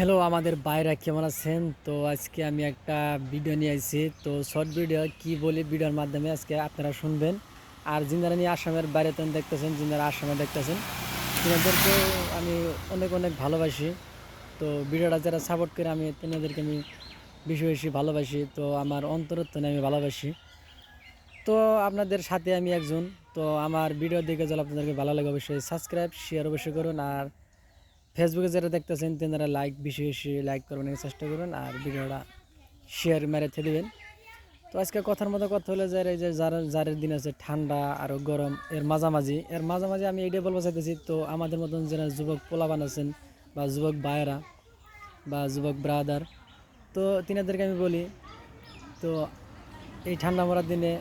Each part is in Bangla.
হ্যালো আমাদের বাইরা কেমন আছেন? তো আজকে আমি একটা ভিডিও নিয়ে আইছি। তো শর্ট ভিডিও কি বলি ভিডিওর মাধ্যমে আজকে আপনারা শুনবেন। আর যিনারা নিয়ে আসামের বাইরে তেন দেখতেছেন, যিনারা আসামে দেখতেছেন, তিনাদেরকেও আমি অনেক অনেক ভালোবাসি। তো ভিডিওটা যারা সাপোর্ট করে আমি তিনাদেরকে আমি বেশি বেশি ভালোবাসি। তো আমার অন্তরের থেকে আমি ভালোবাসি। তো আপনাদের সাথে আমি একজন। তো আমার ভিডিও দেখে যদি আপনাদেরকে ভালো লাগে অবশ্যই সাবস্ক্রাইব শেয়ার অবশ্যই করুন। আর ফেসবুকে যারা দেখতেছেন তেনারা লাইক বেশি বেশি লাইক করবেন চেষ্টা করবেন আর ভিডিওটা শেয়ার মেরে থে দিবেন। তো আজকে কথার মতো কথা হলো যে এই যে যারের দিন আছে ঠান্ডা আর গরম এর মাঝামাঝি আমি এইটাই বলবো চাইতেছি। তো আমাদের মতন যারা যুবক পোলাবান আছেন বা যুবক ভাইয়েরা বা যুবক ব্রাদার, তো তিনাদেরকে আমি বলি, তো এই ঠান্ডা পড়ার দিনে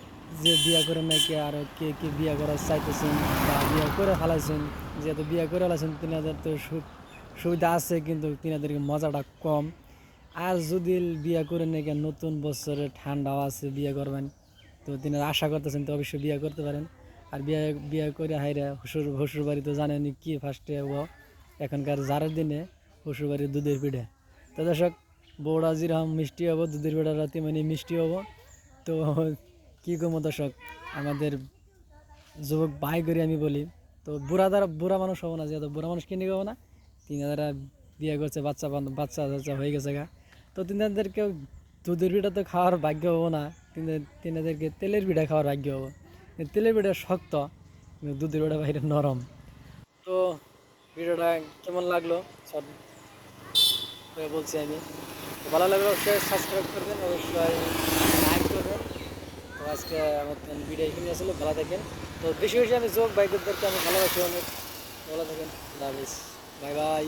যে বিয়া করে নাকি আরও কে কে বিয়া করার চাইতেছেন বা বিয়া করে ফেলাইছেন, যেহেতু বিয়া করে ফেলাইছেন তিনাদের তো সুবিধা আছে কিন্তু তিনাদেরকে মজাটা কম। আর যদি বিয়া করে নাকি নতুন বছরে ঠান্ডাও আছে বিয়া করবেন, তো তিনি আশা করতেছেন তো অবশ্যই বিয়া করতে পারেন। আর বিয়া বিয়া করে হাইরা শ্বশুর বাড়ি তো জানেনি কি ফার্স্টে হবো এখনকার জারের দিনে শ্বশুর বাড়ির দুধের পিঠে। তো দর্শক, বউরা যেরকম মিষ্টি হবো দুধের পিঠা রাতে মানে মিষ্টি হবো। তো কী করবো দর্শক, আমাদের যুবক ভাই করে আমি বলি, তো বুড়া মানুষ হবো না, যেহেতু বুড়া মানুষ কিনে হবো না। তিনারা বিয়ে করছে, বাচ্চা বাচ্চা টাচ্চা হয়ে গেছে গা। তো তিনাদেরকেও দুধের পিঠা তো খাওয়ার ভাগ্য হবো না, তিনাদেরকে তেলের পিঠা খাওয়ার ভাগ্য হবো। কিন্তু তেলের পিঠা শক্ত, কিন্তু দুধের পিঠা বাইরে নরম। তো ভিডিওটা কেমন লাগলো সব বলছি আমি। তো ভালো লাগলে অবশ্যই সাবস্ক্রাইব করবেন, অবশ্যই লাইক করবেন। তো আজকে আমার ভিডিও এখানে আসলে ভালো থাকেন। তো বেশি বেশি আমি যোগ বাইকদেরকে আমি ভালোবাসি অনেক। ভালো থাকেন, বাই বাই।